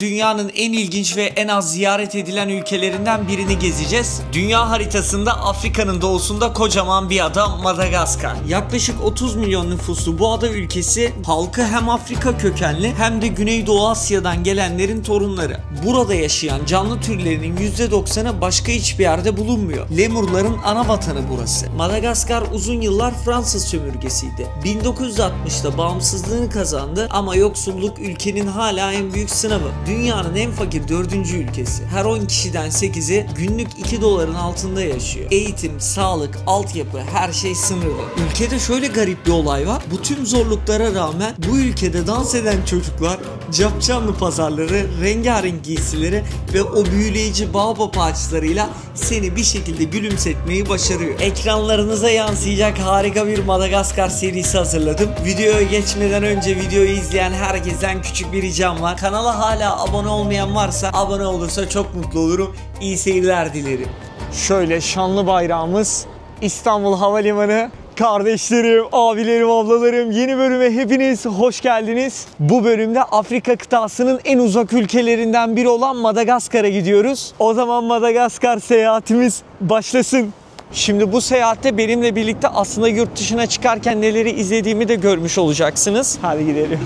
Dünyanın en ilginç ve en az ziyaret edilen ülkelerinden birini gezeceğiz. Dünya haritasında Afrika'nın doğusunda kocaman bir ada Madagaskar. Yaklaşık 30 milyon nüfuslu bu ada ülkesi halkı hem Afrika kökenli hem de Güneydoğu Asya'dan gelenlerin torunları. Burada yaşayan canlı türlerinin %90'ı başka hiçbir yerde bulunmuyor. Lemurların ana vatanı burası. Madagaskar uzun yıllar Fransız sömürgesiydi. 1960'da bağımsızlığını kazandı ama yoksulluk ülkenin hala en büyük sınavı. Dünyanın en fakir 4. ülkesi. Her 10 kişiden 8'i günlük 2 doların altında yaşıyor. Eğitim, sağlık, altyapı her şey sınırlı. Ülkede şöyle garip bir olay var. Bu tüm zorluklara rağmen bu ülkede dans eden çocuklar capcanlı pazarları, rengarenk giysileri ve o büyüleyici baobab ağaçlarıyla seni bir şekilde gülümsetmeyi başarıyor. Ekranlarınıza yansıyacak harika bir Madagaskar serisi hazırladım. Videoya geçmeden önce videoyu izleyen herkesten küçük bir ricam var. Kanala hala abone olmayan varsa abone olursa çok mutlu olurum. İyi seyirler dilerim. Şöyle şanlı bayrağımız İstanbul Havalimanı. Kardeşlerim, abilerim, ablalarım, yeni bölüme hepiniz hoş geldiniz. Bu bölümde Afrika kıtasının en uzak ülkelerinden biri olan Madagaskar'a gidiyoruz. O zaman Madagaskar seyahatimiz başlasın. Şimdi bu seyahatte benimle birlikte aslında yurt dışına çıkarken neleri izlediğimi de görmüş olacaksınız. Hadi gidelim.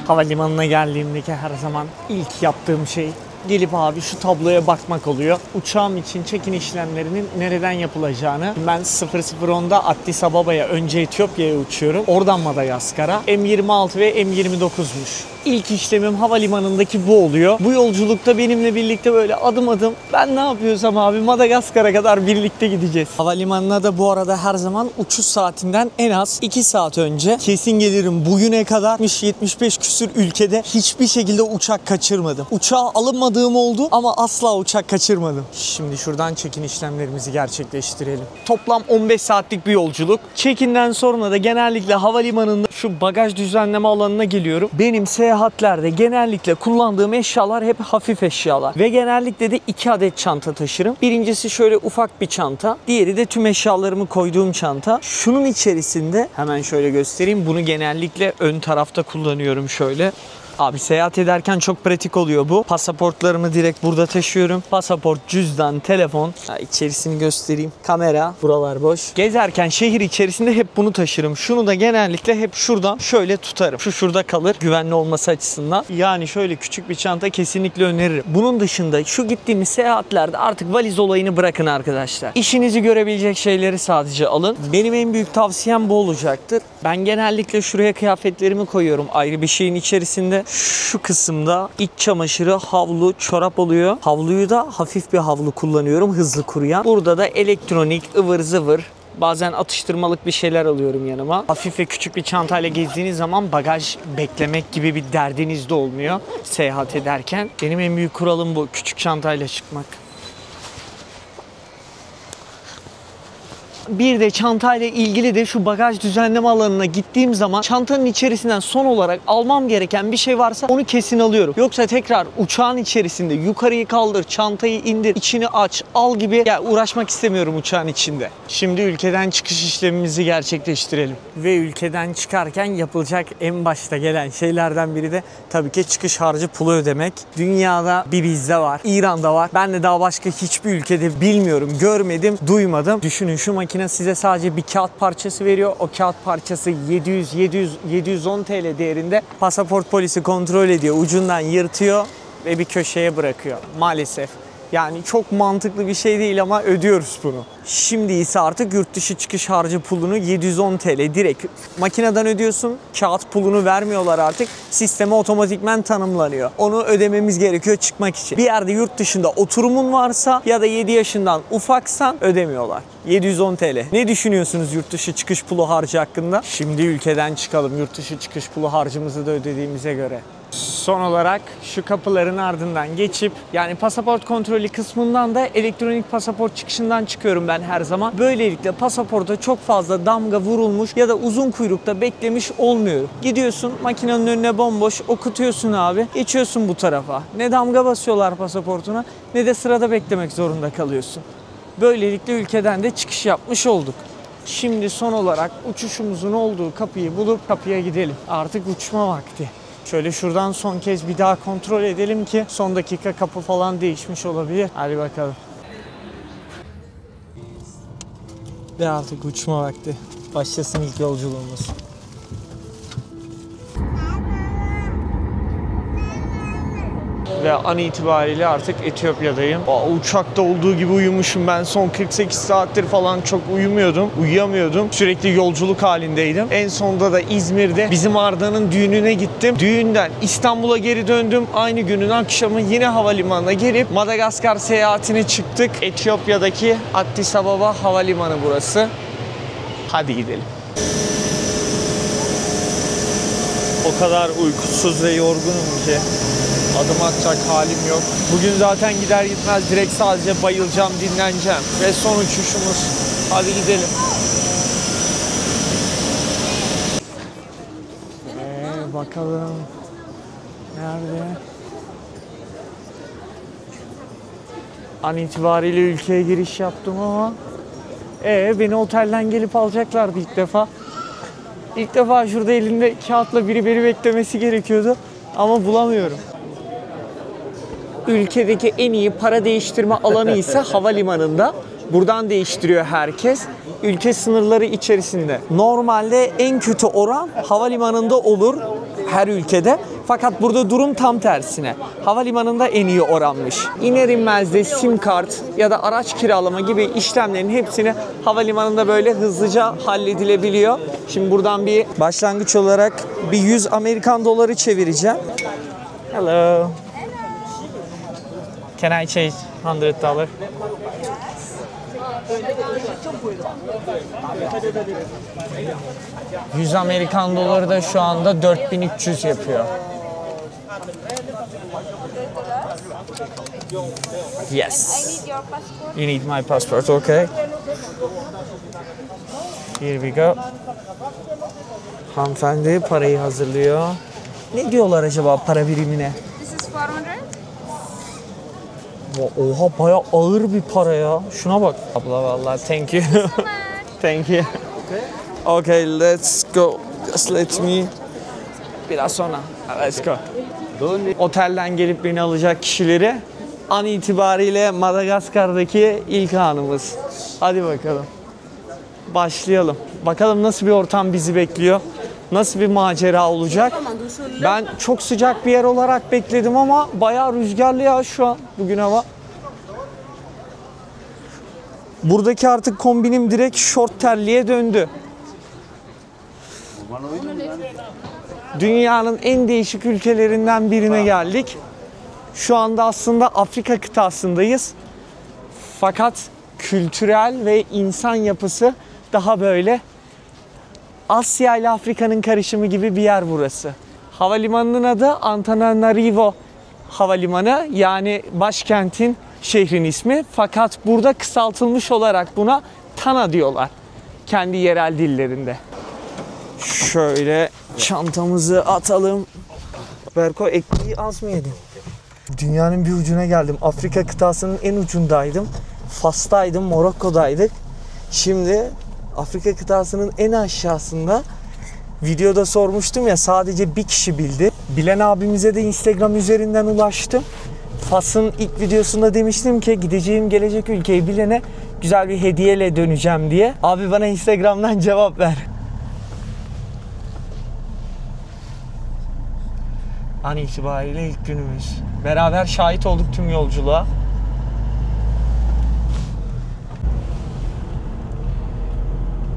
Havalimanına geldiğimdeki her zaman ilk yaptığım şey gelip abi şu tabloya bakmak oluyor. Uçağım için check-in işlemlerinin nereden yapılacağını. Ben 0010'da Addis Ababa'ya, önce Etiyopya'ya uçuyorum. Oradan Madagaskar'a. M26 ve M29'muş. İlk işlemim havalimanındaki bu oluyor. Bu yolculukta benimle birlikte böyle adım adım ben ne yapıyorsam abi Madagaskar'a kadar birlikte gideceğiz. Havalimanına da bu arada her zaman uçuş saatinden en az 2 saat önce kesin gelirim. Bugüne kadar 75 küsür ülkede hiçbir şekilde uçak kaçırmadım. Uçağa alınmadığım oldu ama asla uçak kaçırmadım. Şimdi şuradan check-in işlemlerimizi gerçekleştirelim. Toplam 15 saatlik bir yolculuk. Check-in'den sonra da genellikle havalimanında şu bagaj düzenleme alanına geliyorum. Benim seyahatlerde genellikle kullandığım eşyalar hep hafif eşyalar. Ve genellikle de 2 adet çanta taşırım. Birincisi şöyle ufak bir çanta. Diğeri de tüm eşyalarımı koyduğum çanta. Şunun içerisinde hemen şöyle göstereyim. Bunu genellikle ön tarafta kullanıyorum şöyle. Abi seyahat ederken çok pratik oluyor bu. Pasaportlarımı direkt burada taşıyorum. Pasaport, cüzdan, telefon. İçerisini göstereyim. Kamera. Buralar boş. Gezerken şehir içerisinde hep bunu taşırım. Şunu da genellikle hep şuradan şöyle tutarım. Şu şurada kalır. Güvenli olması açısından. Yani şöyle küçük bir çanta kesinlikle öneririm. Bunun dışında şu gittiğimiz seyahatlerde artık valiz olayını bırakın arkadaşlar. İşinizi görebilecek şeyleri sadece alın. Benim en büyük tavsiyem bu olacaktır. Ben genellikle şuraya kıyafetlerimi koyuyorum ayrı bir şeyin içerisinde. Şu kısımda iç çamaşırı, havlu, çorap oluyor. Havluyu da hafif bir havlu kullanıyorum, hızlı kuruyan. Burada da elektronik, ıvır zıvır. Bazen atıştırmalık bir şeyler alıyorum yanıma. Hafif ve küçük bir çantayla gezdiğiniz zaman bagaj beklemek gibi bir derdiniz de olmuyor seyahat ederken. Benim en büyük kuralım bu, küçük çantayla çıkmak. Bir de çantayla ilgili de şu bagaj düzenleme alanına gittiğim zaman çantanın içerisinden son olarak almam gereken bir şey varsa onu kesin alıyorum. Yoksa tekrar uçağın içerisinde yukarıyı kaldır, çantayı indir, içini aç, al gibi uğraşmak istemiyorum uçağın içinde. Şimdi ülkeden çıkış işlemimizi gerçekleştirelim. Ve ülkeden çıkarken yapılacak en başta gelen şeylerden biri de tabii ki çıkış harcı pulu ödemek. Dünyada bir bizde var, İran'da var. Ben de daha başka hiçbir ülkede bilmiyorum, görmedim, duymadım. Düşünün şu makine size sadece bir kağıt parçası veriyor. O kağıt parçası 710 TL değerinde. Pasaport polisi kontrol ediyor. Ucundan yırtıyor ve bir köşeye bırakıyor. Maalesef. Yani çok mantıklı bir şey değil ama ödüyoruz bunu. Şimdi ise artık yurt dışı çıkış harcı pulunu 710 TL direkt makineden ödüyorsun. Kağıt pulunu vermiyorlar artık. Sisteme otomatikmen tanımlanıyor. Onu ödememiz gerekiyor çıkmak için. Bir yerde yurt dışında oturumun varsa ya da 7 yaşından ufaksan ödemiyorlar. 710 TL. Ne düşünüyorsunuz yurt dışı çıkış pulu harcı hakkında? Şimdi ülkeden çıkalım. Yurt dışı çıkış pulu harcımızı da ödediğimize göre. Son olarak şu kapıların ardından geçip yani pasaport kontrolü kısmından da elektronik pasaport çıkışından çıkıyorum ben her zaman. Böylelikle pasaporta çok fazla damga vurulmuş ya da uzun kuyrukta beklemiş olmuyorum. Gidiyorsun makinenin önüne bomboş okutuyorsun abi. Geçiyorsun bu tarafa. Ne damga basıyorlar pasaportuna ne de sırada beklemek zorunda kalıyorsun. Böylelikle ülkeden de çıkış yapmış olduk. Şimdi son olarak uçuşumuzun olduğu kapıyı bulup kapıya gidelim. Artık uçma vakti. Şöyle şuradan son kez bir daha kontrol edelim ki son dakika kapı falan değişmiş olabilir. Hadi bakalım. Ve artık uçma vakti. Başlasın ilk yolculuğumuz. Ve an itibariyle artık Etiyopya'dayım. Uçakta olduğu gibi uyumuşum ben. Son 48 saattir falan çok uyuyamıyordum. Sürekli yolculuk halindeydim. En sonunda da İzmir'de bizim Arda'nın düğününe gittim. Düğünden İstanbul'a geri döndüm. Aynı günün akşamı yine havalimanına gelip Madagaskar seyahatine çıktık. Etiyopya'daki Addis Ababa havalimanı burası. Hadi gidelim. O kadar uykusuz ve yorgunum ki adım atacak halim yok. Bugün zaten gider gitmez direkt sadece bayılacağım, dinleneceğim. Ve son uçuşumuz. Hadi gidelim. Bakalım. Nerede? An itibariyle ülkeye giriş yaptım ama beni otelden gelip alacaklardı ilk defa. İlk defa şurada elinde kağıtla biri beni beklemesi gerekiyordu ama bulamıyorum. Ülkedeki en iyi para değiştirme alanı ise havalimanında. Buradan değiştiriyor herkes. Ülke sınırları içerisinde. Normalde en kötü oran havalimanında olur her ülkede. Fakat burada durum tam tersine. Havalimanında en iyi oranmış. İner inmez de sim kart ya da araç kiralama gibi işlemlerin hepsini havalimanında böyle hızlıca halledilebiliyor. Şimdi buradan bir başlangıç olarak bir 100 Amerikan doları çevireceğim. Hello. Can I change $100? 100 Amerikan doları da şu anda 4300 yapıyor. Yes. You need my passport, okay? Here we go. Hanımefendi parayı hazırlıyor. Ne diyorlar acaba para birimine? This is 400. Oha bayağı ağır bir para ya. Şuna bak. Abla vallahi thank you. Thank you. Okay, let's go. Just let me. Biraz sonra. Let's go. Otelden gelip beni alacak kişileri an itibariyle Madagaskar'daki ilk anımız. Hadi bakalım. Başlayalım. Bakalım nasıl bir ortam bizi bekliyor. Nasıl bir macera olacak. Ben çok sıcak bir yer olarak bekledim ama bayağı rüzgarlı ya şu an bugün hava. Buradaki artık kombinim direkt şort terliğe döndü. Dünyanın en değişik ülkelerinden birine geldik. Şu anda aslında Afrika kıtasındayız. Fakat kültürel ve insan yapısı daha böyle Asya ile Afrika'nın karışımı gibi bir yer burası. Havalimanının adı Antananarivo Havalimanı, yani başkentin, şehrin ismi. Fakat burada kısaltılmış olarak buna Tana diyorlar kendi yerel dillerinde. Şöyle çantamızı atalım. Berko ekmeği az mı yedin? Dünyanın bir ucuna geldim. Afrika kıtasının en ucundaydım. Fas'taydım, Morokko'daydık. Şimdi Afrika kıtasının en aşağısında. Videoda sormuştum ya, sadece bir kişi bildi. Bilen abimize de Instagram üzerinden ulaştım. Fas'ın ilk videosunda demiştim ki gideceğim gelecek ülkeyi bilene güzel bir hediyeyle döneceğim diye. Abi bana Instagram'dan cevap ver. An itibariyle ilk günümüz. Beraber şahit olduk tüm yolculuğa.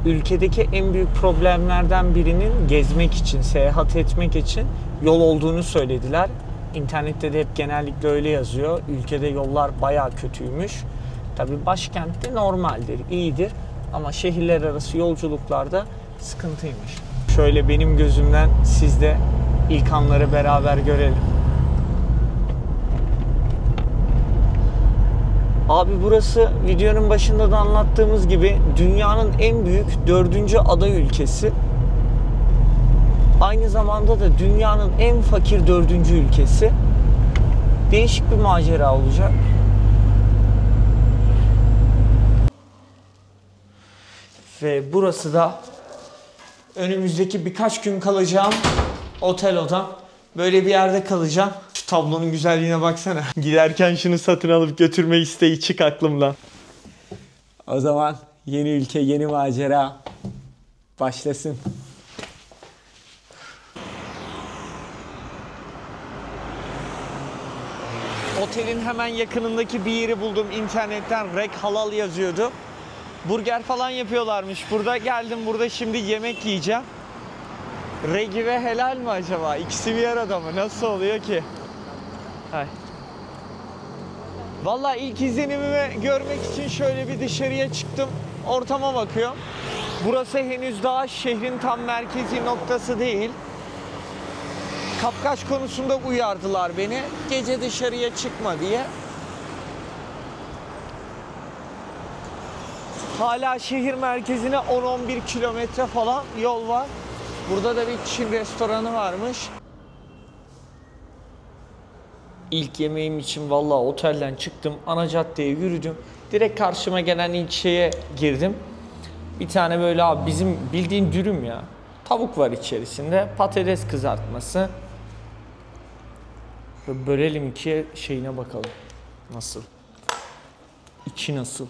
Ülkedeki en büyük problemlerden birinin gezmek için, seyahat etmek için yol olduğunu söylediler. İnternette de hep genellikle öyle yazıyor. Ülkede yollar bayağı kötüymüş. Tabii başkentte normaldir, iyidir. Ama şehirler arası yolculuklarda sıkıntıymış. Şöyle benim gözümden siz de ilk anları beraber görelim. Abi burası videonun başında da anlattığımız gibi dünyanın en büyük 4. aday ülkesi. Aynı zamanda da dünyanın en fakir 4. ülkesi. Değişik bir macera olacak. Ve burası da önümüzdeki birkaç gün kalacağım otel odam. Böyle bir yerde kalacağım. Şu tablonun güzelliğine baksana. Giderken şunu satın alıp götürme isteği çık aklımdan. O zaman yeni ülke, yeni macera başlasın. Otelin hemen yakınındaki bir yeri buldum. İnternetten Rek Halal yazıyordu. Burger falan yapıyorlarmış. Burada geldim. Burada şimdi yemek yiyeceğim. Regi ve helal mi acaba? İkisi bir arada mı? Nasıl oluyor ki? Hay. Vallahi ilk izlenimimi görmek için şöyle bir dışarıya çıktım. Ortama bakıyorum. Burası henüz daha şehrin tam merkezi noktası değil. Kapkaç konusunda uyardılar beni. Gece dışarıya çıkma diye. Hala şehir merkezine 10-11 kilometre falan yol var. Burada da bir Çin restoranı varmış. İlk yemeğim için vallahi otelden çıktım. Ana caddeye yürüdüm. Direkt karşıma gelen ilçeye girdim. Bir tane böyle abi bizim bildiğin dürüm ya. Tavuk var içerisinde. Patates kızartması. Böyle bölelim ikiye, şeyine bakalım. Nasıl? İçi nasıl?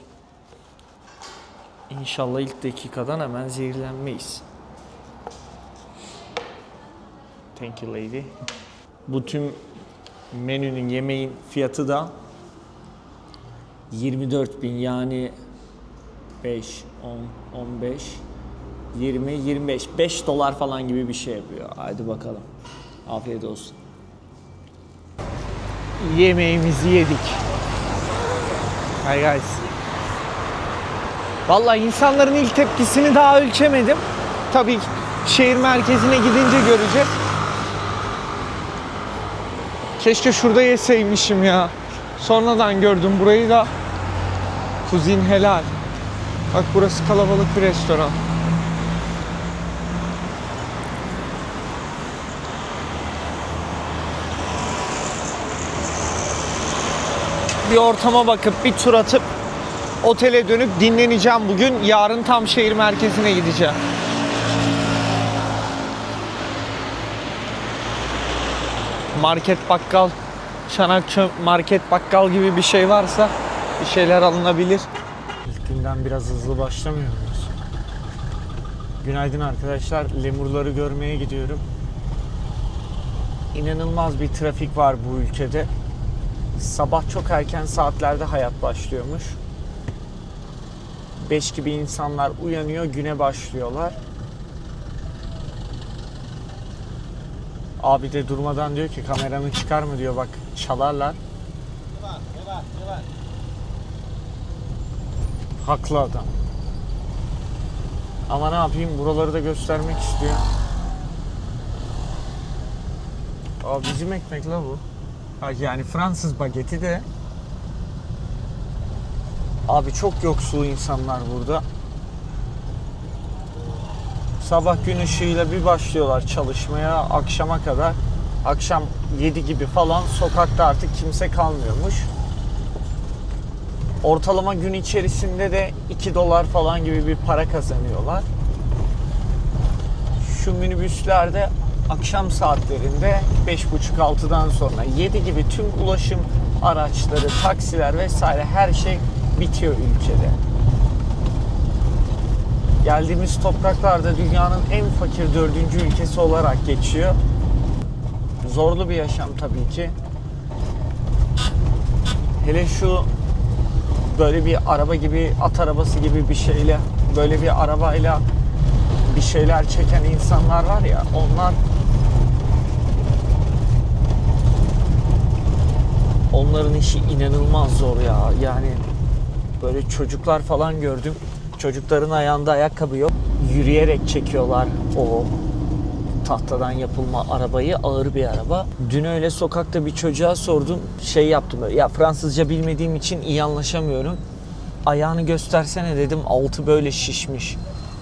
İnşallah ilk dakikadan hemen zehirlenmeyiz. Thank you lady. Bu tüm menünün, yemeğin fiyatı da 24.000, yani 5, 10, 15, 20, 25, 5 dolar falan gibi bir şey yapıyor. Haydi bakalım. Afiyet olsun. Yemeğimizi yedik. Hi guys. Vallahi insanların ilk tepkisini daha ölçemedim. Tabii şehir merkezine gidince göreceğiz. Keşke şurada yeseymişim ya. Sonradan gördüm burayı da. Kuzin helal. Bak burası kalabalık bir restoran. Bir ortama bakıp bir tur atıp otele dönüp dinleneceğim bugün. Yarın tam şehir merkezine gideceğim. Market, bakkal, çanakçı market, bakkal gibi bir şey varsa bir şeyler alınabilir. İlk günden biraz hızlı başlamıyor muyuz? Günaydın arkadaşlar. Lemurları görmeye gidiyorum. İnanılmaz bir trafik var bu ülkede. Sabah çok erken saatlerde hayat başlıyormuş. 5 gibi insanlar uyanıyor, güne başlıyorlar. Abi de durmadan diyor ki kameranı çıkar mı diyor, bak çalarlar. Haklı adam. Ama ne yapayım, buraları da göstermek istiyor. Aa, bizim ekmek la bu. Yani Fransız bageti de. Abi çok yoksul insanlar burada. Sabah gün ışığıyla bir başlıyorlar çalışmaya akşama kadar. Akşam 7 gibi falan sokakta artık kimse kalmıyormuş. Ortalama gün içerisinde de 2 dolar falan gibi bir para kazanıyorlar. Şu minibüslerde akşam saatlerinde 5.30-6'dan sonra 7 gibi tüm ulaşım araçları, taksiler vesaire her şey bitiyor ülkede. Geldiğimiz topraklarda dünyanın en fakir 4. ülkesi olarak geçiyor. Zorlu bir yaşam tabii ki. Hele şu böyle bir araba gibi, at arabası gibi bir şeyle, böyle bir arabayla bir şeyler çeken insanlar var ya, onların işi inanılmaz zor ya. Yani böyle çocuklar falan gördüm. Çocukların ayağında ayakkabı yok. Yürüyerek çekiyorlar o tahtadan yapılma arabayı, ağır bir araba. Dün öyle sokakta bir çocuğa sordum, şey yaptım böyle, ya Fransızca bilmediğim için iyi anlaşamıyorum. Ayağını göstersene dedim, altı böyle şişmiş.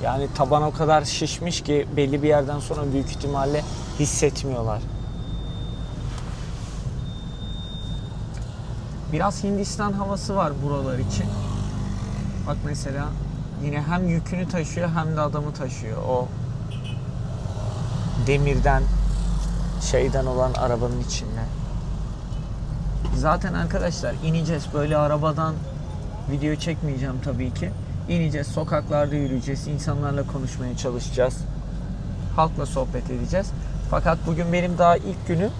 Yani taban o kadar şişmiş ki belli bir yerden sonra büyük ihtimalle hissetmiyorlar. Biraz Hindistan havası var buralar için. Bak mesela yine hem yükünü taşıyor hem de adamı taşıyor. O demirden şeyden olan arabanın içinde. Zaten arkadaşlar ineceğiz. Böyle arabadan video çekmeyeceğim tabii ki. İneceğiz, sokaklarda yürüyeceğiz, insanlarla konuşmaya çalışacağız. Halkla sohbet edeceğiz. Fakat bugün benim daha ilk günüm.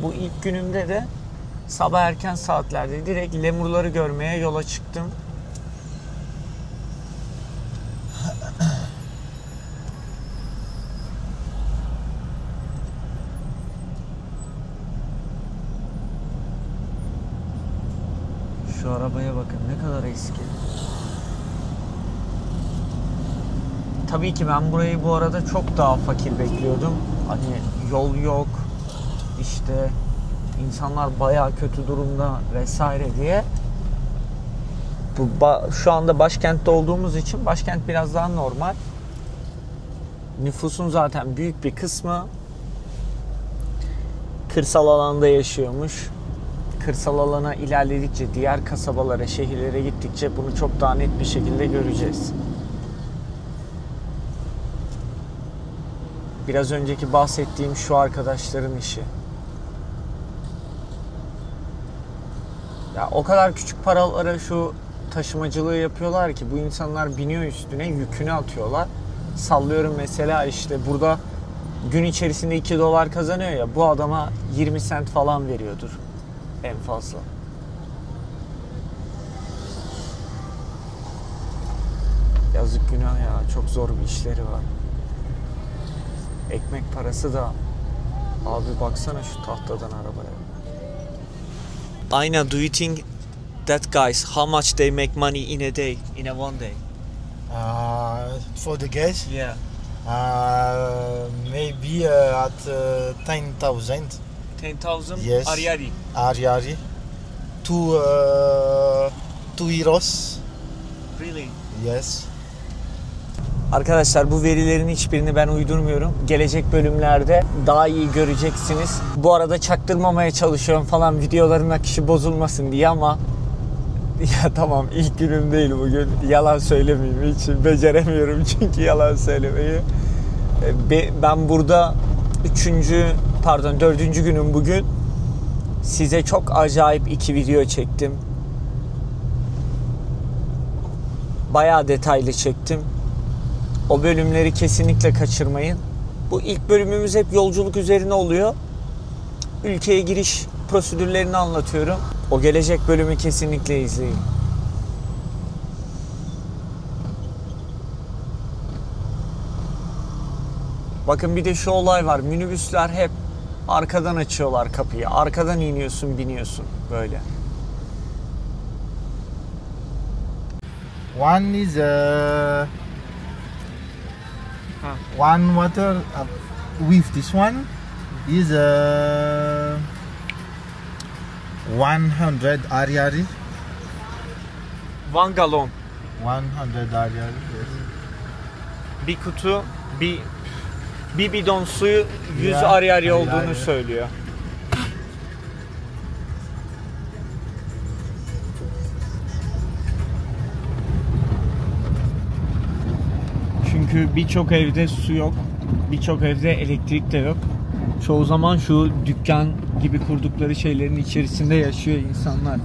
Bu ilk günümde de sabah erken saatlerde direkt lemurları görmeye yola çıktım. Şu arabaya bakın ne kadar eski. Tabii ki ben burayı bu arada çok daha fakir bekliyordum. Hani yol yok, işte insanlar bayağı kötü durumda vesaire diye. Şu anda başkentte olduğumuz için başkent biraz daha normal. Nüfusun zaten büyük bir kısmı kırsal alanda yaşıyormuş. Kırsal alana ilerledikçe, diğer kasabalara, şehirlere gittikçe bunu çok daha net bir şekilde göreceğiz. Biraz önceki bahsettiğim şu arkadaşların işi. Ya o kadar küçük paralara şu taşımacılığı yapıyorlar ki bu insanlar biniyor üstüne, yükünü atıyorlar. Sallıyorum mesela işte burada gün içerisinde 2 dolar kazanıyor ya, bu adama 20 sent falan veriyordur en fazla. Yazık, günah ya, çok zor bir işleri var. Ekmek parası da, abi baksana şu tahtadan arabaya. Aynen, do you think that guys, how much they make money in a day, in a one day? For the gas? Yeah. Maybe at 10,000. 10,000 Yes. Ariari. Ariari. 2 euros. Really? Yes. Arkadaşlar bu verilerin hiçbirini ben uydurmuyorum. Gelecek bölümlerde daha iyi göreceksiniz. Bu arada çaktırmamaya çalışıyorum falan, videoların akışı bozulmasın diye, ama ya tamam, ilk günüm değil bugün. Yalan söylemeyeyim, hiç beceremiyorum çünkü yalan söylemeyi. Ben burada 4. günüm bugün. Size çok acayip 2 video çektim. Bayağı detaylı çektim. O bölümleri kesinlikle kaçırmayın. Bu ilk bölümümüz hep yolculuk üzerine oluyor. Ülkeye giriş prosedürlerini anlatıyorum. O gelecek bölümü kesinlikle izleyin. Bakın bir de şu olay var. Minibüsler hep arkadan açıyorlar kapıyı. Arkadan iniyorsun, biniyorsun böyle. One is one water with this one is 100 Ariari. 1 galon. 100 Ariari. Yes. Bir kutu, bir bidon suyu 100 Ariari olduğunu söylüyor. Çünkü birçok evde su yok, birçok evde elektrik de yok. Çoğu zaman şu dükkan gibi kurdukları şeylerin içerisinde yaşıyor insanlar.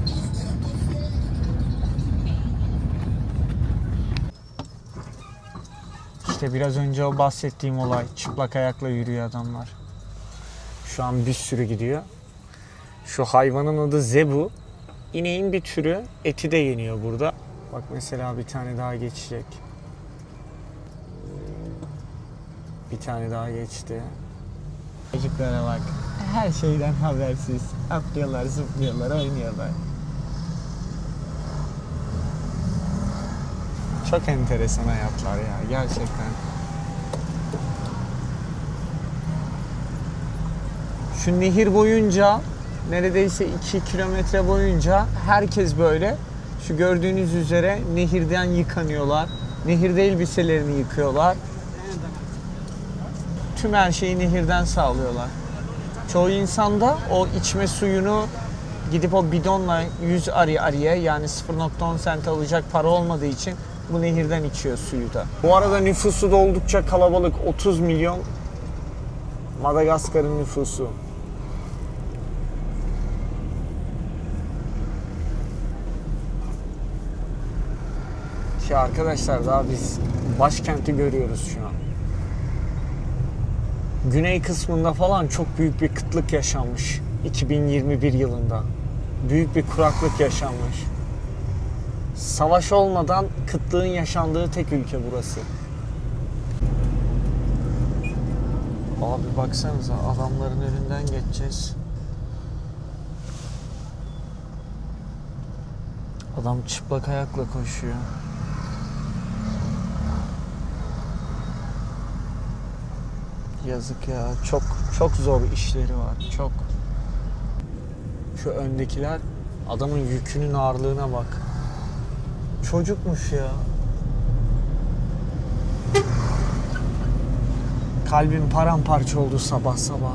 İşte biraz önce o bahsettiğim olay. Çıplak ayakla yürüyor adamlar. Şu an bir sürü gidiyor. Şu hayvanın adı zebu. İneğin bir türü, eti de yeniyor burada. Bak mesela bir tane daha geçecek. Bir tane daha geçti. Çocuklara bak. Her şeyden habersiz. Atlıyorlar, zıplıyorlar, oynuyorlar. Çok enteresan hayatlar ya, gerçekten. Şu nehir boyunca, neredeyse 2 kilometre boyunca herkes böyle. Şu gördüğünüz üzere nehirden yıkanıyorlar. Nehirde elbiselerini yıkıyorlar. Tüm her şeyi nehirden sağlıyorlar. Çoğu insan da o içme suyunu gidip o bidonla 100 Ariari'ye, yani 0.10 sent alacak para olmadığı için bu nehirden içiyor suyu da. Bu arada nüfusu da oldukça kalabalık. 30 milyon Madagaskar'ın nüfusu. Arkadaşlar daha biz başkenti görüyoruz şu an. Güney kısmında falan çok büyük bir kıtlık yaşanmış 2021 yılında. Büyük bir kuraklık yaşanmış. Savaş olmadan kıtlığın yaşandığı tek ülke burası. Abi baksanıza adamların önünden geçeceğiz. Adam çıplak ayakla koşuyor. Yazık ya. Çok zor işleri var. Çok. Şu öndekiler adamın yükünün ağırlığına bak. Çocukmuş ya. Kalbim paramparça oldu sabah sabah.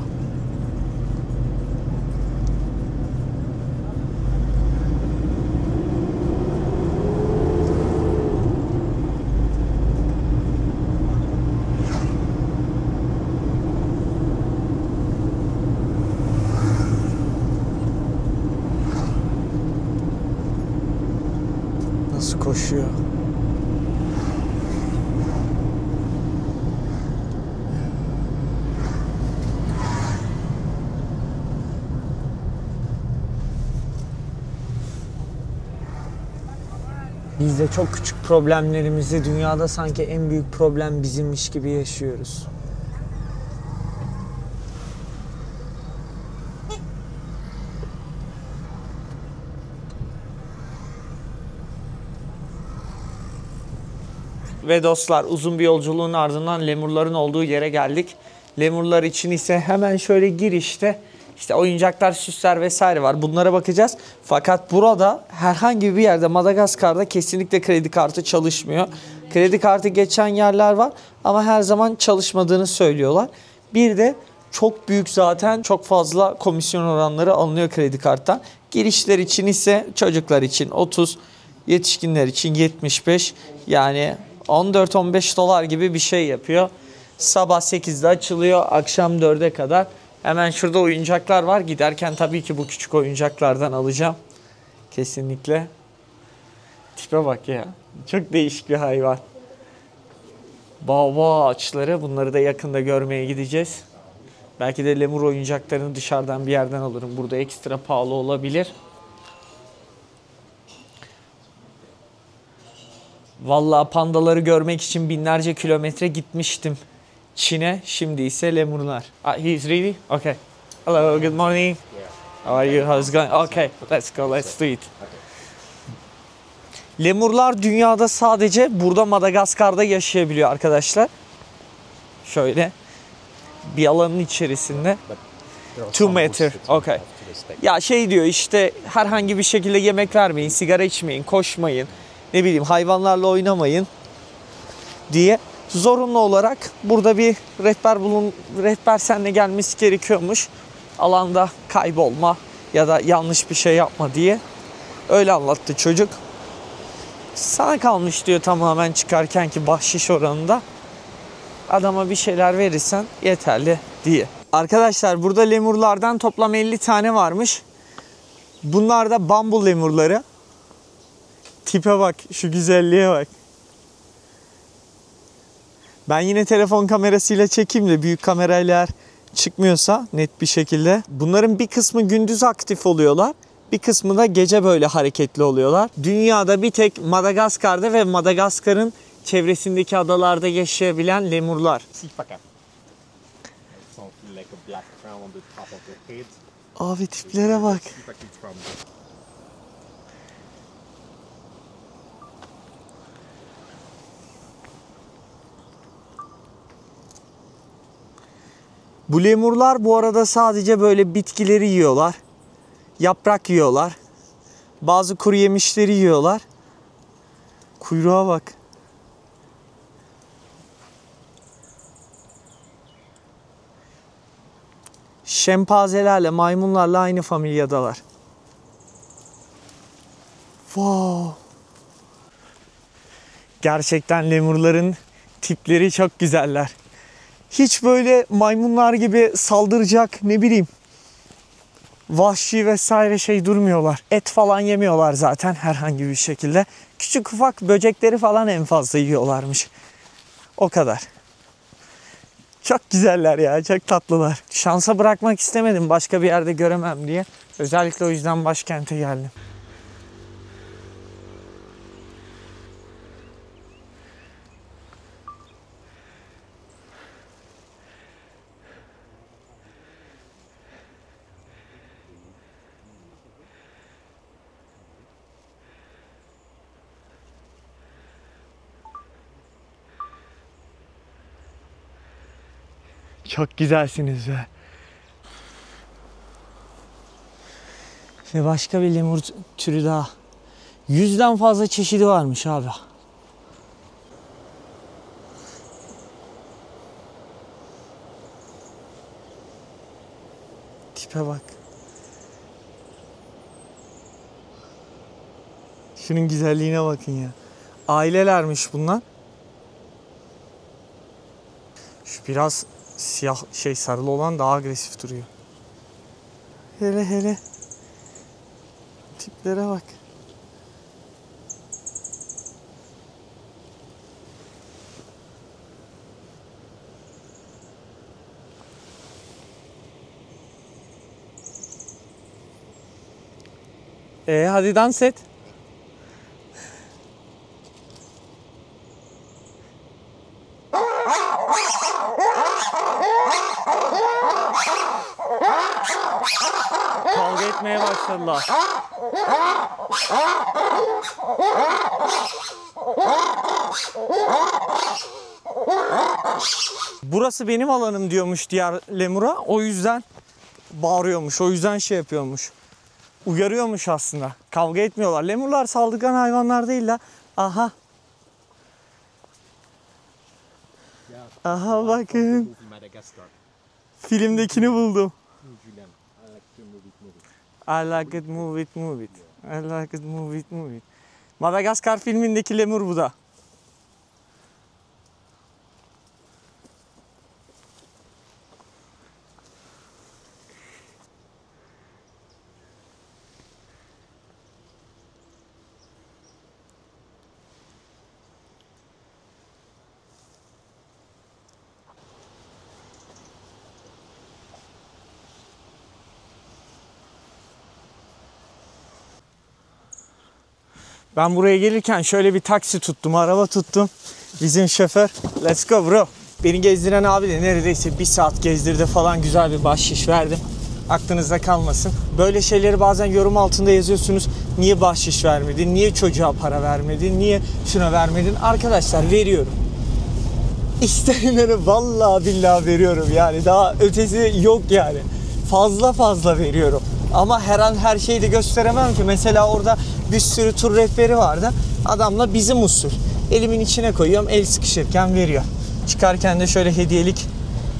Nasıl koşuyor? Biz de çok küçük problemlerimizi dünyada sanki en büyük problem bizimmiş gibi yaşıyoruz. Ve dostlar uzun bir yolculuğun ardından lemurların olduğu yere geldik. Lemurlar için ise hemen şöyle girişte işte oyuncaklar, süsler vesaire var. Bunlara bakacağız. Fakat burada herhangi bir yerde Madagaskar'da kesinlikle kredi kartı çalışmıyor. Kredi kartı geçen yerler var ama her zaman çalışmadığını söylüyorlar. Bir de çok büyük zaten çok fazla komisyon oranları alınıyor kredi karttan. Girişler için ise çocuklar için 30, yetişkinler için 75 yani 14-15 dolar gibi bir şey yapıyor. Sabah 8'de açılıyor, akşam 4'e kadar. Hemen şurada oyuncaklar var. Giderken tabii ki bu küçük oyuncaklardan alacağım. Kesinlikle. Tipe bak ya. Çok değişik bir hayvan. Baobab ağaçları. Bunları da yakında görmeye gideceğiz. Belki de lemur oyuncaklarını dışarıdan bir yerden alırım. Burada ekstra pahalı olabilir. Vallahi pandaları görmek için binlerce kilometre gitmiştim Çin'e. Şimdi ise lemurlar. He's ready? Okay. Hello, good morning. How are you? How's it going? Okay, let's go, let's do it. Lemurlar dünyada sadece burada Madagaskar'da yaşayabiliyor arkadaşlar. Şöyle bir alanın içerisinde. 2 metre. Okay. Ya şey diyor işte herhangi bir şekilde yemek vermeyin, sigara içmeyin, koşmayın. Ne bileyim hayvanlarla oynamayın diye zorunlu olarak burada bir rehber seninle gelmesi gerekiyormuş. Alanda kaybolma ya da yanlış bir şey yapma diye. Öyle anlattı çocuk. Sana kalmış diyor tamamen çıkarken ki bahşiş oranında. Adama bir şeyler verirsen yeterli diye. Arkadaşlar burada lemurlardan toplam 50 tane varmış. Bunlar da bambu lemurları. Tipe bak, şu güzelliğe bak. Ben yine telefon kamerasıyla çekeyim de büyük kamerayla eğer çıkmıyorsa net bir şekilde. Bunların bir kısmı gündüz aktif oluyorlar. Bir kısmı da gece böyle hareketli oluyorlar. Dünyada bir tek Madagaskar'da ve Madagaskar'ın çevresindeki adalarda yaşayabilen lemurlar. Abi tiplere bak. Bu lemurlar bu arada sadece böyle bitkileri yiyorlar. Yaprak yiyorlar. Bazı kuru yemişleri yiyorlar. Kuyruğa bak. Şempanzelerle, maymunlarla aynı familyadalar. Wow. Gerçekten lemurların tipleri çok güzeller. Hiç böyle maymunlar gibi saldıracak, ne bileyim, vahşi vesaire şey durmuyorlar. Et falan yemiyorlar zaten herhangi bir şekilde. Küçük ufak böcekleri falan en fazla yiyorlarmış. O kadar. Çok güzeller ya, çok tatlılar. Şansa bırakmak istemedim başka bir yerde göremem diye. Özellikle o yüzden başkente geldim. Çok güzelsiniz be. Şimdi başka bir lemur türü daha. 100'den fazla çeşidi varmış abi. Tipe bak. Şunun güzelliğine bakın ya. Ailelermiş bunlar. Şu biraz siyah sarılı olan daha agresif duruyor. Hele hele. Tiplere bak. Hadi dans et. Kavga etmeye başladılar. Burası benim alanım diyormuş diğer lemura. O yüzden bağırıyormuş. O yüzden şey yapıyormuş. Uyarıyormuş aslında. Kavga etmiyorlar. Lemurlar saldırgan hayvanlar değil la. Aha. Aha bakın. Filmdekini buldum. I like it, move it, move it. I like it, move it, move it. Madagaskar filmindeki lemur bu da. Ben buraya gelirken şöyle bir taksi tuttum, araba tuttum. Bizim şoför, let's go bro. Beni gezdiren abi de neredeyse 1 saat gezdirdi falan, güzel bir bahşiş verdim. Aklınızda kalmasın. Böyle şeyleri bazen yorum altında yazıyorsunuz. Niye bahşiş vermedin, niye çocuğa para vermedin, niye şuna vermedin? Arkadaşlar veriyorum. İsteyenlere vallahi billahi veriyorum yani. Daha ötesi yok yani. Fazla veriyorum. Ama her an her şeyi de gösteremem ki. Mesela orada bir sürü tur rehberi vardı. Adamla bizim usul. Elimin içine koyuyorum, el sıkışırken veriyor. Çıkarken de şöyle hediyelik.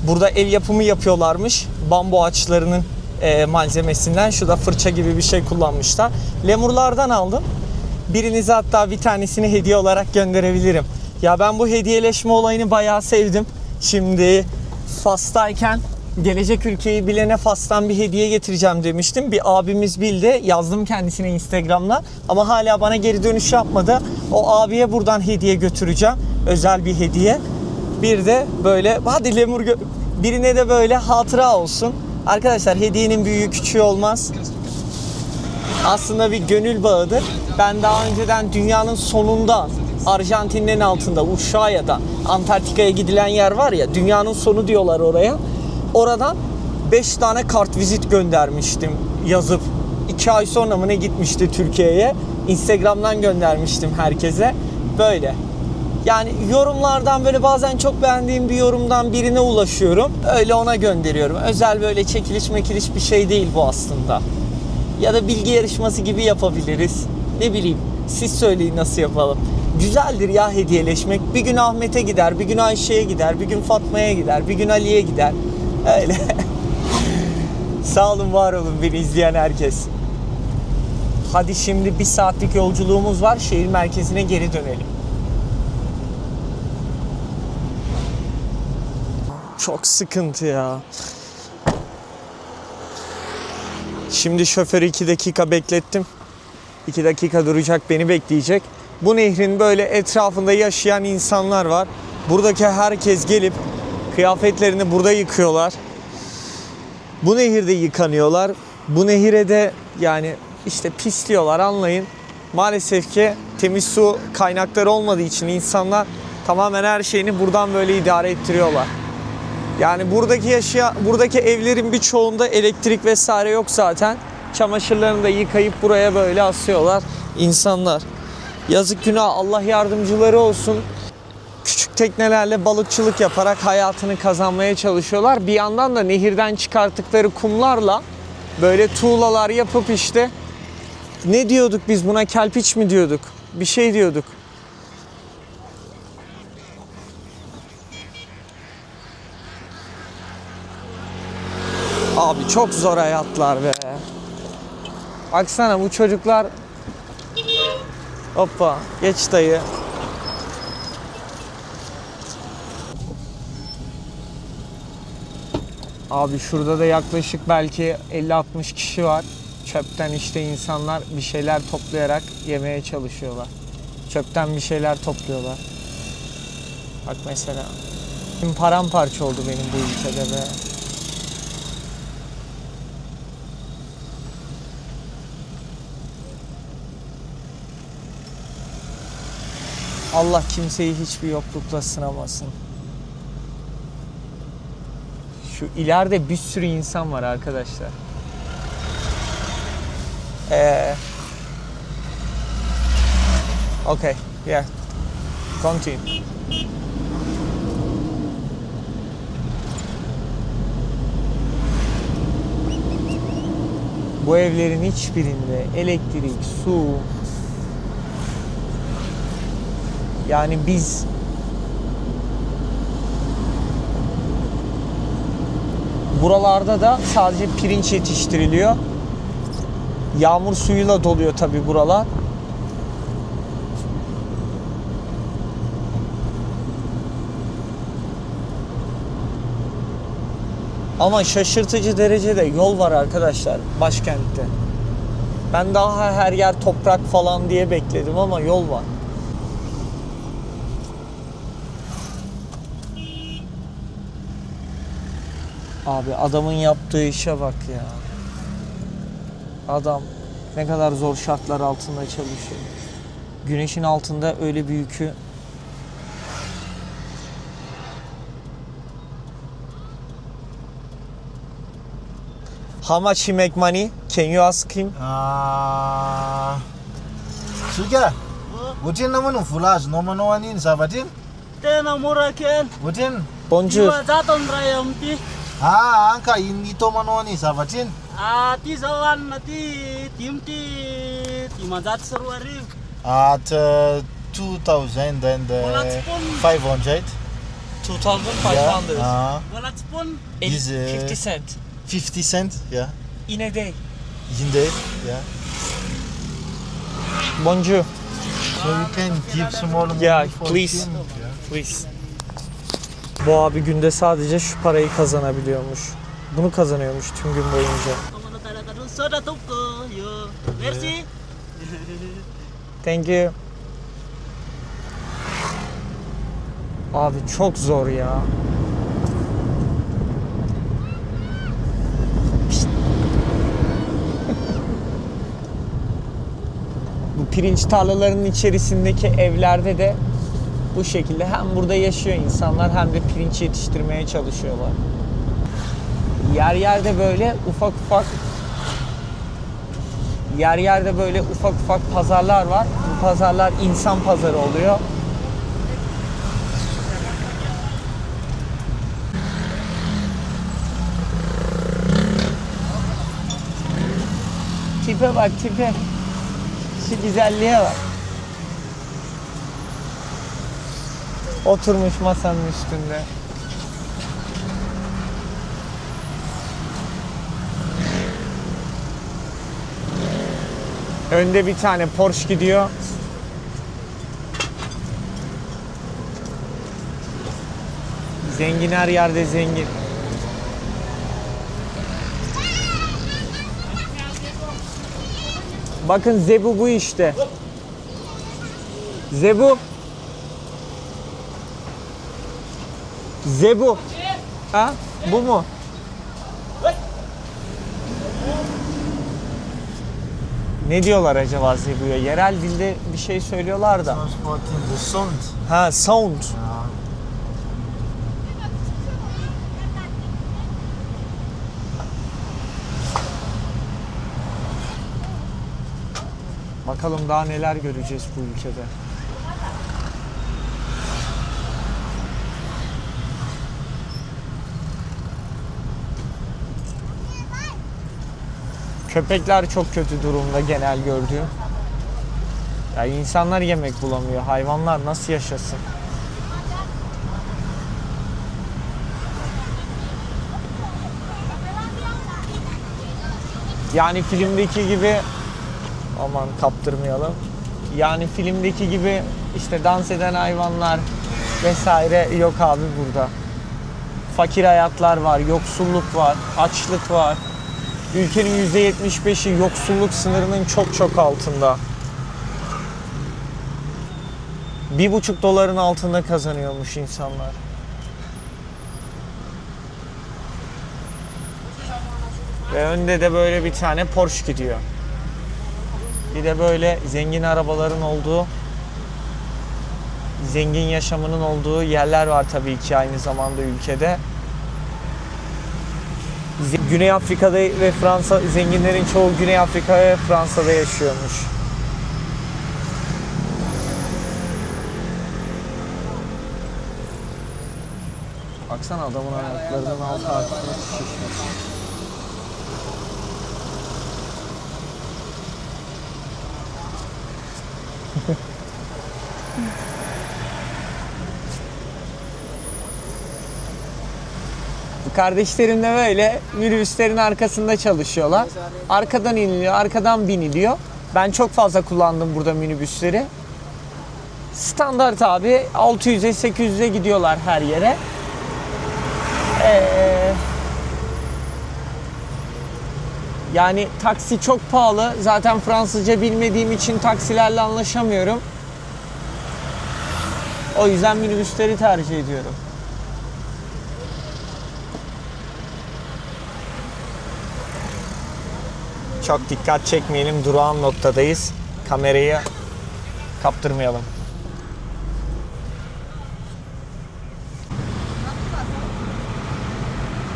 Burada el yapımı yapıyorlarmış. Bambu ağaçlarının malzemesinden. Şurada fırça gibi bir şey kullanmışlar. Lemurlardan aldım. Birinize hatta bir tanesini hediye olarak gönderebilirim. Ya ben bu hediyeleşme olayını bayağı sevdim. Şimdi Fas'tayken gelecek ülkeyi bilene Fas'tan bir hediye getireceğim demiştim. Bir abimiz bildi. Yazdım kendisine Instagram'da. Ama hala bana geri dönüş yapmadı. O abiye buradan hediye götüreceğim. Özel bir hediye. Bir de böyle hadi lemur birine de böyle hatıra olsun. Arkadaşlar hediyenin büyüğü küçüğü olmaz. Aslında bir gönül bağıdır. Ben daha önceden dünyanın sonunda Arjantin'in en altında Ushuaia'da Antarktika'ya gidilen yer var ya, dünyanın sonu diyorlar oraya. Oradan 5 tane kartvizit göndermiştim yazıp. 2 ay sonra mı ne gitmişti Türkiye'ye. Instagram'dan göndermiştim herkese. Böyle. Yani yorumlardan böyle bazen çok beğendiğim bir yorumdan birine ulaşıyorum. Öyle ona gönderiyorum. Özel böyle çekiliş mekiliş bir şey değil bu aslında. Ya da bilgi yarışması gibi yapabiliriz. Ne bileyim, siz söyleyin nasıl yapalım. Güzeldir ya hediyeleşmek. Bir gün Ahmet'e gider, bir gün Ayşe'ye gider, bir gün Fatma'ya gider, bir gün Ali'ye gider. Öyle. Sağ olun, var olun beni izleyen herkes. Hadi şimdi 1 saatlik yolculuğumuz var. Şehir merkezine geri dönelim. çok sıkıntı ya. Şimdi şoförü 2 dakika beklettim. 2 dakika duracak, beni bekleyecek. Bu nehrin böyle etrafında yaşayan insanlar var. Buradaki herkes gelip kıyafetlerini burada yıkıyorlar. Bu nehirde yıkanıyorlar. Bu nehire de yani işte pisliyorlar, anlayın. Maalesef ki temiz su kaynakları olmadığı için insanlar tamamen her şeyini buradan böyle idare ettiriyorlar. Yani buradaki evlerin birçoğunda elektrik vesaire yok zaten. Çamaşırlarını da yıkayıp buraya böyle asıyorlar insanlar. Yazık, günah, Allah yardımcıları olsun. Küçük teknelerle balıkçılık yaparak hayatını kazanmaya çalışıyorlar. Bir yandan da nehirden çıkarttıkları kumlarla böyle tuğlalar yapıp işte, ne diyorduk biz buna, kelpiç mi diyorduk? Bir şey diyorduk. Abi çok zor hayatlar be. Baksana bu çocuklar. Hoppa, geç dayı. Abi şurada da yaklaşık belki 50-60 kişi var. Çöpten işte insanlar bir şeyler toplayarak yemeye çalışıyorlar. Çöpten bir şeyler topluyorlar. Bak mesela. Paramparça oldu benim bu ülkede be. Allah kimseyi hiçbir yoklukla sınamasın. Şu ileride bir sürü insan var arkadaşlar. Okay, yeah. Continue. Bu evlerin hiçbirinde elektrik, su, yani biz buralarda da sadece pirinç yetiştiriliyor. Yağmur suyuyla doluyor tabii buralar. Ama şaşırtıcı derecede yol var arkadaşlar başkentte. Ben daha her yer toprak falan diye bekledim ama yol var. Abi adamın yaptığı işe bak ya. Adam ne kadar zor şartlar altında çalışıyor. Güneşin altında öyle bir yükü. How much he make money? Can you ask him? Suga. Butin naman ng fulaj, no manoanin sa batin. Tena mura ken. Butin. Bonjour. Iwa jaton rayam ti. Angka hindi to manoani sa batin. Ti zawan na ti timti mazat sarwari. At 2,500. 2,500. Walat pun Is 50 cent 50 cent, yeah. in a day. Hindi, yeah. Bonjour. So you can give small money Yeah, for please. him, yeah. Please. Bu abi günde sadece şu parayı kazanabiliyormuş. Bunu kazanıyormuş tüm gün boyunca. Amana tala kadun soda tupko yo. Merci. Thank you. Abi çok zor ya. Bu pirinç tarlalarının içerisindeki evlerde de bu şekilde hem burada yaşıyor insanlar hem de pirinç yetiştirmeye çalışıyorlar. Yer yerde böyle ufak ufak pazarlar var. Bu pazarlar insan pazarı oluyor. Tipe bak tipe. Şu güzelliğe bak. Oturmuş masanın üstünde. Önde bir tane Porsche gidiyor. Zengin her yerde zengin. Bakın Zebu bu işte. Zebu. Zebu. Ha? Bu mu? Ne diyorlar acaba Zebu'ya? Yerel dilde bir şey söylüyorlar da. Transporting the sound. Ha, sound. Ja. Bakalım daha neler göreceğiz bu ülkede. Köpekler çok kötü durumda genel gördüğüm. Ya insanlar yemek bulamıyor. Hayvanlar nasıl yaşasın? Yani filmdeki gibi, aman kaptırmayalım. Yani filmdeki gibi işte dans eden hayvanlar vesaire yok abi burada. Fakir hayatlar var, yoksulluk var, açlık var. Ülkenin %75'i yoksulluk sınırının çok çok altında. 1,5 doların altında kazanıyormuş insanlar. Ve önde de böyle bir tane Porsche gidiyor. Bir de böyle zengin arabaların olduğu, zengin yaşamının olduğu yerler var tabii ki aynı zamanda ülkede. Güney Afrika'da ve Fransa, zenginlerin çoğu Güney Afrika ve Fransa'da yaşıyormuş. Baksana adamın ayaklarının altı artık şişmiş. Bu kardeşlerim de böyle minibüslerin arkasında çalışıyorlar. Arkadan iniliyor, arkadan biniliyor. Ben çok fazla kullandım burada minibüsleri. Standart abi 600'e 800'e gidiyorlar her yere. Yani taksi çok pahalı. Zaten Fransızca bilmediğim için taksilerle anlaşamıyorum. O yüzden minibüsleri tercih ediyorum. Çok dikkat çekmeyelim. Durağan noktadayız. Kamerayı kaptırmayalım.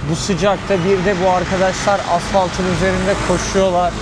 Bu sıcakta bir de bu arkadaşlar asfaltın üzerinde koşuyorlar.